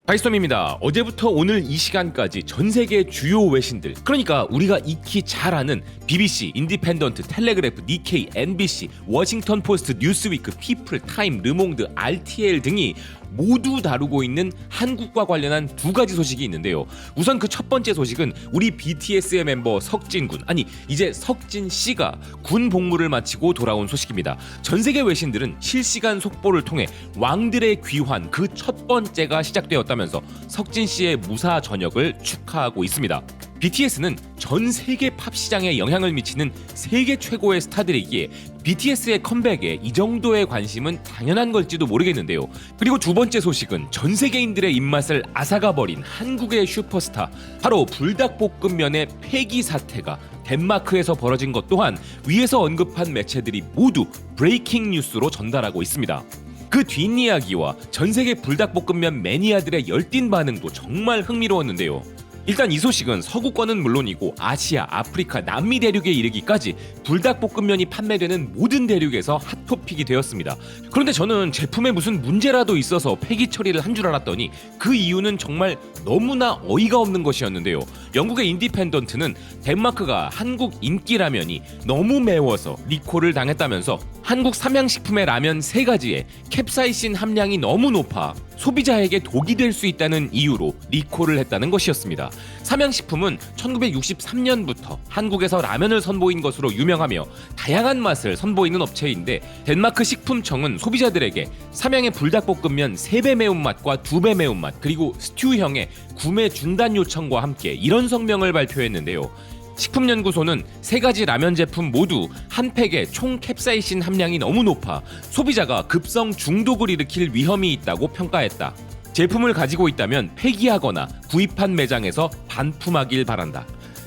하이스톰입니다. 어제부터 오늘 이 시간까지 전 세계 주요 외신들, 그러니까 우리가 익히 잘 아는 BBC, 인디펜던트, 텔레그래프, 니케이, NBC, 워싱턴 포스트, 뉴스위크, 피플, 타임, 르몽드, RTL 등이 모두 다루고 있는 한국과 관련한 두 가지 소식이 있는데요. 우선 그 첫 번째 소식은 우리 BTS의 멤버 석진군, 아니 이제 석진 씨가 군 복무를 마치고 돌아온 소식입니다. 전 세계 외신들은 실시간 속보를 통해 왕들의 귀환 그 첫 번째가 시작되었다면서 석진 씨의 무사 전역을 축하하고 있습니다. BTS는 전 세계 팝 시장에 영향을 미치는 세계 최고의 스타들이기에 BTS의 컴백에 이 정도의 관심은 당연한 걸지도 모르겠는데요. 그리고 두 번째 소식은 전 세계인들의 입맛을 앗아가버린 한국의 슈퍼스타, 바로 불닭볶음면의 폐기 사태가 덴마크에서 벌어진 것 또한 위에서 언급한 매체들이 모두 브레이킹 뉴스로 전달하고 있습니다. 그 뒷이야기와 전 세계 불닭볶음면 매니아들의 열띤 반응도 정말 흥미로웠는데요. 일단 이 소식은 서구권은 물론이고 아시아, 아프리카, 남미 대륙에 이르기까지 불닭볶음면이 판매되는 모든 대륙에서 핫토픽이 되었습니다. 그런데 저는 제품에 무슨 문제라도 있어서 폐기 처리를 한 줄 알았더니 그 이유는 정말 너무나 어이가 없는 것이었는데요. 영국의 인디펜던트는 덴마크가 한국 인기 라면이 너무 매워서 리콜을 당했다면서 한국 삼양식품의 라면 3가지에 캡사이신 함량이 너무 높아 소비자에게 독이 될 수 있다는 이유로 리콜을 했다는 것이었습니다. 삼양식품은 1963년부터 한국에서 라면을 선보인 것으로 유명하며 다양한 맛을 선보이는 업체인데 덴마크 식품청은 소비자들에게 삼양의 불닭볶음면 3배 매운맛과 2배 매운맛 그리고 스튜형의 구매 중단 요청과 함께 이런 성명을 발표했는데요. 식품연구소는 3가지 라면 제품 모두 한 팩에 총 캡사이신 함량이 너무 높아 소비자가 급성 중독을 일으킬 위험이 있다고 평가했다. 제품을 가지고 있다면 폐기하거나 구입한 매장에서 반품하길 바란다.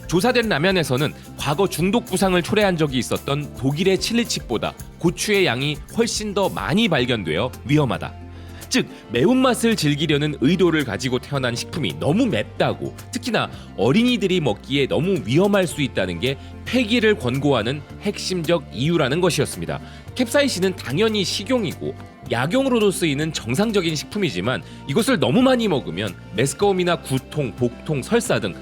조사된 라면에서는 과거 중독 부상을 초래한 적이 있었던 독일의 칠리칩보다 고추의 양이 훨씬 더 많이 발견되어 위험하다. 즉 매운맛을 즐기려는 의도를 가지고 태어난 식품이 너무 맵다고, 특히나 어린이들이 먹기에 너무 위험할 수 있다는 게 폐기를 권고하는 핵심적 이유라는 것이었습니다. 캡사이신은 당연히 식용이고 약용으로도 쓰이는 정상적인 식품이지만 이것을 너무 많이 먹으면 메스꺼움이나 구통, 복통, 설사 등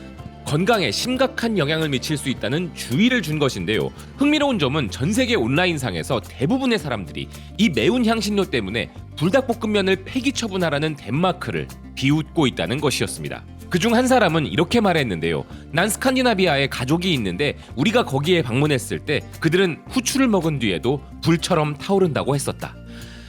건강에 심각한 영향을 미칠 수 있다는 주의를 준 것인데요. 흥미로운 점은 전 세계 온라인상에서 대부분의 사람들이 이 매운 향신료 때문에 불닭볶음면을 폐기 처분하라는 덴마크를 비웃고 있다는 것이었습니다. 그중 한 사람은 이렇게 말했는데요. 난 스칸디나비아에 가족이 있는데 우리가 거기에 방문했을 때 그들은 후추를 먹은 뒤에도 불처럼 타오른다고 했었다.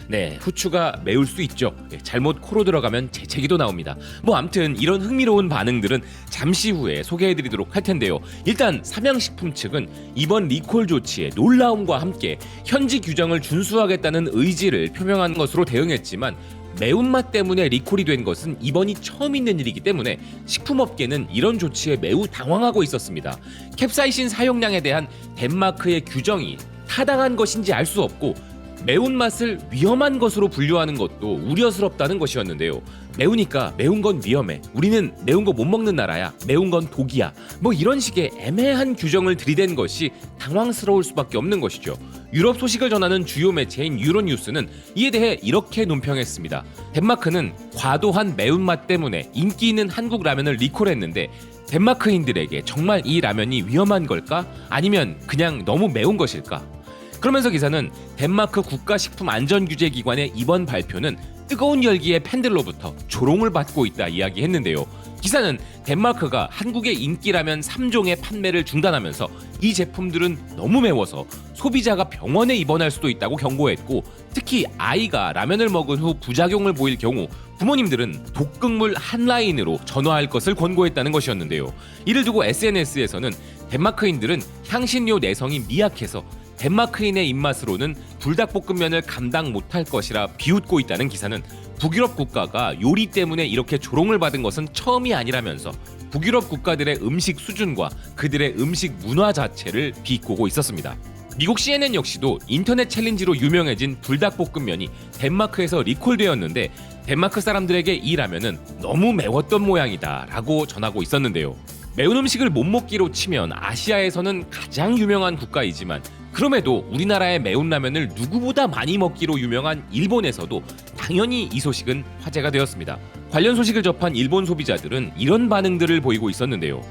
네, 후추가 매울 수 있죠. 잘못 코로 들어가면 재채기도 나옵니다. 암튼 이런 흥미로운 반응들은 잠시 후에 소개해드리도록 할 텐데요. 일단 삼양식품 측은 이번 리콜 조치의 놀라움과 함께 현지 규정을 준수하겠다는 의지를 표명한 것으로 대응했지만 매운맛 때문에 리콜이 된 것은 이번이 처음 있는 일이기 때문에 식품업계는 이런 조치에 매우 당황하고 있었습니다. 캡사이신 사용량에 대한 덴마크의 규정이 타당한 것인지 알 수 없고 매운맛을 위험한 것으로 분류하는 것도 우려스럽다는 것이었는데요. 매우니까 매운 건 위험해, 우리는 매운 거 못 먹는 나라야, 매운 건 독이야, 이런 식의 애매한 규정을 들이댄 것이 당황스러울 수밖에 없는 것이죠. 유럽 소식을 전하는 주요 매체인 유로뉴스는 이에 대해 이렇게 논평했습니다. 덴마크는 과도한 매운맛 때문에 인기 있는 한국 라면을 리콜했는데 덴마크인들에게 정말 이 라면이 위험한 걸까? 아니면 그냥 너무 매운 것일까? 그러면서 기사는 덴마크 국가식품안전규제기관의 이번 발표는 뜨거운 열기의 팬들로부터 조롱을 받고 있다 이야기했는데요. 기사는 덴마크가 한국의 인기라면 3종의 판매를 중단하면서 이 제품들은 너무 매워서 소비자가 병원에 입원할 수도 있다고 경고했고, 특히 아이가 라면을 먹은 후 부작용을 보일 경우 부모님들은 독극물 한 라인으로 전화할 것을 권고했다는 것이었는데요. 이를 두고 SNS에서는 덴마크인들은 향신료 내성이 미약해서 덴마크인의 입맛으로는 불닭볶음면을 감당 못할 것이라 비웃고 있다는 기사는 북유럽 국가가 요리 때문에 이렇게 조롱을 받은 것은 처음이 아니라면서 북유럽 국가들의 음식 수준과 그들의 음식 문화 자체를 비꼬고 있었습니다. 미국 CNN 역시도 인터넷 챌린지로 유명해진 불닭볶음면이 덴마크에서 리콜되었는데 덴마크 사람들에게 이 라면은 너무 매웠던 모양이다 라고 전하고 있었는데요. 매운 음식을 못 먹기로 치면 아시아에서는 가장 유명한 국가이지만 그럼에도 우리나라의 매운 라면을 누구보다 많이 먹기로 유명한 일본에서도 당연히 이 소식은 화제가 되었습니다. 관련 소식을 접한 일본 소비자들은 이런 반응들을 보이고 있었는데요.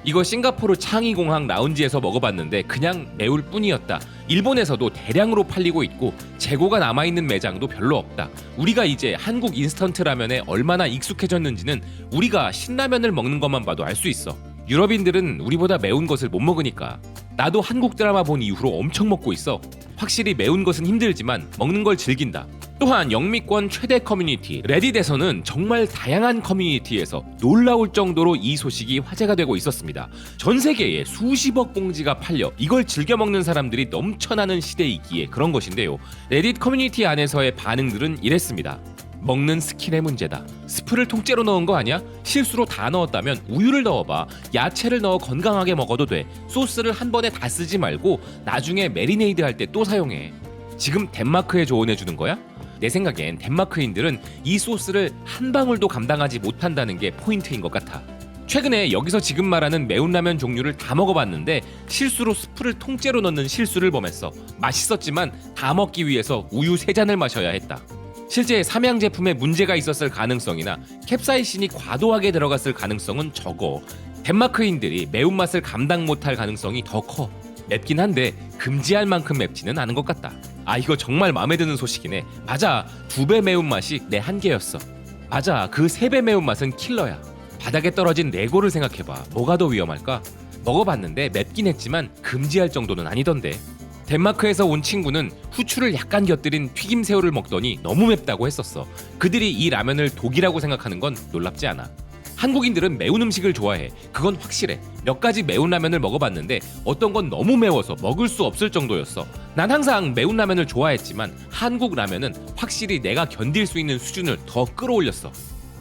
이거 싱가포르 창의공항 라운지에서 먹어봤는데 그냥 매울 뿐이었다. 일본에서도 대량으로 팔리고 있고 재고가 남아있는 매장도 별로 없다. 우리가 이제 한국 인스턴트 라면에 얼마나 익숙해졌는지는 우리가 신라면을 먹는 것만 봐도 알 수 있어. 유럽인들은 우리보다 매운 것을 못 먹으니까. 나도 한국 드라마 본 이후로 엄청 먹고 있어. 확실히 매운 것은 힘들지만 먹는 걸 즐긴다. 또한 영미권 최대 커뮤니티 레딧에서는 정말 다양한 커뮤니티에서 놀라울 정도로 이 소식이 화제가 되고 있었습니다. 전 세계에 수십억 봉지가 팔려 이걸 즐겨 먹는 사람들이 넘쳐나는 시대이기에 그런 것인데요. 레딧 커뮤니티 안에서의 반응들은 이랬습니다. 먹는 스킬의 문제다. 스프를 통째로 넣은 거 아니야? 실수로 다 넣었다면 우유를 넣어봐. 야채를 넣어 건강하게 먹어도 돼. 소스를 한 번에 다 쓰지 말고 나중에 메리네이드 할 때 또 사용해. 지금 덴마크에 조언해주는 거야? 내 생각엔 덴마크인들은 이 소스를 한 방울도 감당하지 못한다는 게 포인트인 것 같아. 최근에 여기서 지금 말하는 매운 라면 종류를 다 먹어봤는데 실수로 스프를 통째로 넣는 실수를 범했어. 맛있었지만 다 먹기 위해서 우유 3잔을 마셔야 했다. 실제 삼양 제품에 문제가 있었을 가능성이나 캡사이신이 과도하게 들어갔을 가능성은 적어. 덴마크인들이 매운맛을 감당 못할 가능성이 더 커. 맵긴 한데 금지할 만큼 맵지는 않은 것 같다. 아, 이거 정말 마음에 드는 소식이네. 맞아, 2배 매운맛이 내 한계였어. 맞아, 그 3배 매운맛은 킬러야. 바닥에 떨어진 레고를 생각해봐. 뭐가 더 위험할까? 먹어봤는데 맵긴 했지만 금지할 정도는 아니던데. 덴마크에서 온 친구는 후추를 약간 곁들인 튀김새우를 먹더니 너무 맵다고 했었어. 그들이 이 라면을 독이라고 생각하는 건 놀랍지 않아. 한국인들은 매운 음식을 좋아해. 그건 확실해. 몇 가지 매운 라면을 먹어봤는데 어떤 건 너무 매워서 먹을 수 없을 정도였어. 난 항상 매운 라면을 좋아했지만 한국 라면은 확실히 내가 견딜 수 있는 수준을 더 끌어올렸어.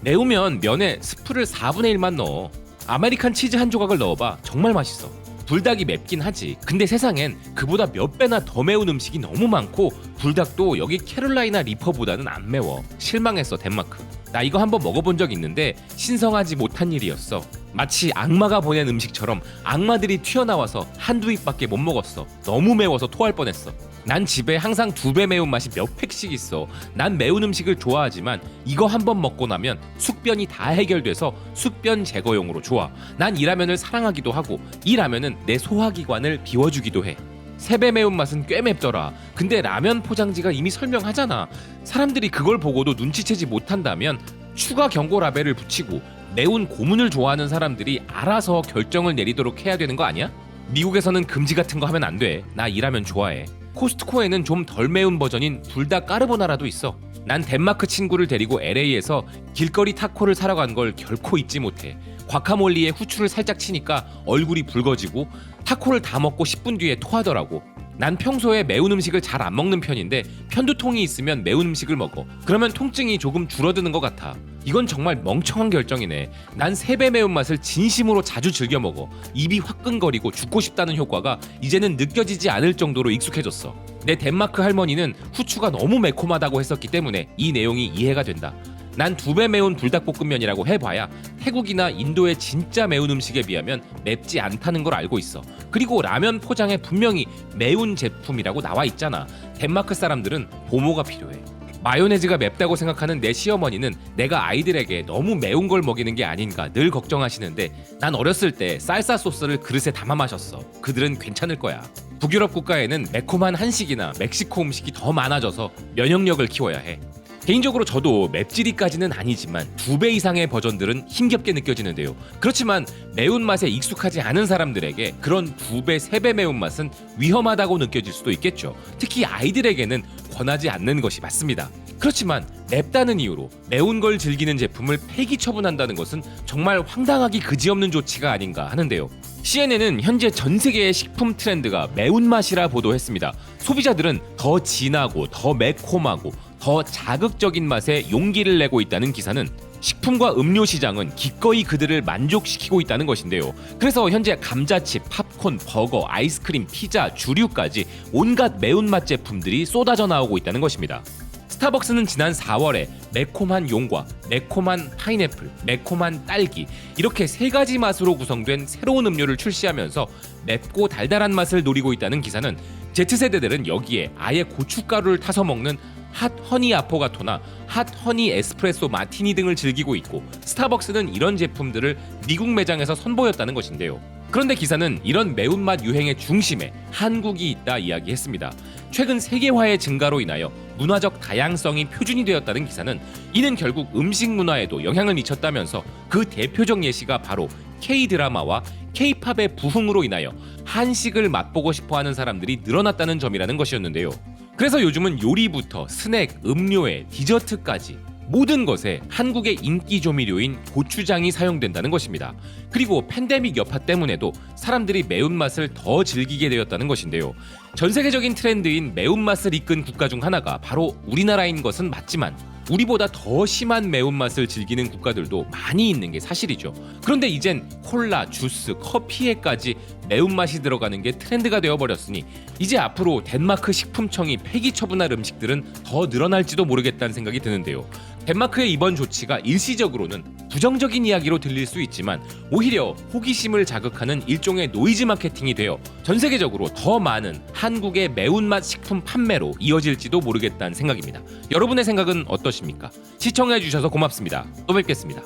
매우면 면에 스프를 4분의 1만 넣어. 아메리칸 치즈 한 조각을 넣어봐. 정말 맛있어. 불닭이 맵긴 하지. 근데 세상엔 그보다 몇 배나 더 매운 음식이 너무 많고 불닭도 여기 캐롤라이나 리퍼보다는 안 매워. 실망했어, 덴마크. 나 이거 한번 먹어본 적 있는데 신성하지 못한 일이었어. 마치 악마가 보낸 음식처럼 악마들이 튀어나와서 한두 입밖에 못 먹었어. 너무 매워서 토할 뻔했어. 난 집에 항상 2배 매운맛이 몇 팩씩 있어. 난 매운 음식을 좋아하지만 이거 한번 먹고 나면 숙변이 다 해결돼서 숙변 제거용으로 좋아. 난 이 라면을 사랑하기도 하고 이 라면은 내 소화기관을 비워주기도 해. 3배 매운맛은 꽤 맵더라. 근데 라면 포장지가 이미 설명하잖아. 사람들이 그걸 보고도 눈치채지 못한다면 추가 경고 라벨을 붙이고 매운 고문을 좋아하는 사람들이 알아서 결정을 내리도록 해야 되는 거 아니야? 미국에서는 금지 같은 거 하면 안 돼. 나 이 라면 좋아해. 코스트코에는 좀 덜 매운 버전인 불닭 까르보나라도 있어. 난 덴마크 친구를 데리고 LA에서 길거리 타코를 사러 간 걸 결코 잊지 못해. 과카몰리에 후추를 살짝 치니까 얼굴이 붉어지고 타코를 다 먹고 10분 뒤에 토하더라고. 난 평소에 매운 음식을 잘 안 먹는 편인데 편두통이 있으면 매운 음식을 먹어. 그러면 통증이 조금 줄어드는 것 같아. 이건 정말 멍청한 결정이네. 난 3배 매운맛을 진심으로 자주 즐겨 먹어. 입이 화끈거리고 죽고 싶다는 효과가 이제는 느껴지지 않을 정도로 익숙해졌어. 내 덴마크 할머니는 후추가 너무 매콤하다고 했었기 때문에 이 내용이 이해가 된다. 난 2배 매운 불닭볶음면이라고 해봐야 태국이나 인도의 진짜 매운 음식에 비하면 맵지 않다는 걸 알고 있어. 그리고 라면 포장에 분명히 매운 제품이라고 나와 있잖아. 덴마크 사람들은 보모가 필요해. 마요네즈가 맵다고 생각하는 내 시어머니는 내가 아이들에게 너무 매운 걸 먹이는 게 아닌가 늘 걱정하시는데 난 어렸을 때 쌀사 소스를 그릇에 담아 마셨어. 그들은 괜찮을 거야. 북유럽 국가에는 매콤한 한식이나 멕시코 음식이 더 많아져서 면역력을 키워야 해. 개인적으로 저도 맵찔이까지는 아니지만 2배 이상의 버전들은 힘겹게 느껴지는데요. 그렇지만 매운맛에 익숙하지 않은 사람들에게 그런 2배, 3배 매운맛은 위험하다고 느껴질 수도 있겠죠. 특히 아이들에게는 권하지 않는 것이 맞습니다. 그렇지만 맵다는 이유로 매운 걸 즐기는 제품을 폐기 처분한다는 것은 정말 황당하기 그지없는 조치가 아닌가 하는데요. CNN은 현재 전 세계의 식품 트렌드가 매운맛이라 보도했습니다. 소비자들은 더 진하고 더 매콤하고 더 자극적인 맛에 용기를 내고 있다는 기사는 식품과 음료 시장은 기꺼이 그들을 만족시키고 있다는 것인데요. 그래서 현재 감자칩, 팝콘, 버거, 아이스크림, 피자, 주류까지 온갖 매운맛 제품들이 쏟아져 나오고 있다는 것입니다. 스타벅스는 지난 4월에 매콤한 용과 매콤한 파인애플, 매콤한 딸기 이렇게 3가지 맛으로 구성된 새로운 음료를 출시하면서 맵고 달달한 맛을 노리고 있다는 기사는 Z세대들은 여기에 아예 고춧가루를 타서 먹는 핫 허니 아포가토나 핫 허니 에스프레소 마티니 등을 즐기고 있고, 스타벅스는 이런 제품들을 미국 매장에서 선보였다는 것인데요. 그런데 기사는 이런 매운맛 유행의 중심에 한국이 있다 이야기했습니다. 최근 세계화의 증가로 인하여 문화적 다양성이 표준이 되었다는 기사는 이는 결국 음식 문화에도 영향을 미쳤다면서 그 대표적 예시가 바로 K-드라마와 K-팝의 부흥으로 인하여 한식을 맛보고 싶어하는 사람들이 늘어났다는 점이라는 것이었는데요. 그래서 요즘은 요리부터 스낵, 음료에 디저트까지 모든 것에 한국의 인기 조미료인 고추장이 사용된다는 것입니다. 그리고 팬데믹 여파 때문에도 사람들이 매운맛을 더 즐기게 되었다는 것인데요. 전 세계적인 트렌드인 매운맛을 이끈 국가 중 하나가 바로 우리나라인 것은 맞지만, 우리보다 더 심한 매운맛을 즐기는 국가들도 많이 있는 게 사실이죠. 그런데 이젠 콜라, 주스, 커피에까지 매운맛이 들어가는 게 트렌드가 되어버렸으니 이제 앞으로 덴마크 식품청이 폐기 처분할 음식들은 더 늘어날지도 모르겠다는 생각이 드는데요. 덴마크의 이번 조치가 일시적으로는 부정적인 이야기로 들릴 수 있지만 오히려 호기심을 자극하는 일종의 노이즈 마케팅이 되어 전 세계적으로 더 많은 한국의 매운맛 식품 판매로 이어질지도 모르겠다는 생각입니다. 여러분의 생각은 어떠십니까? 시청해주셔서 고맙습니다. 또 뵙겠습니다.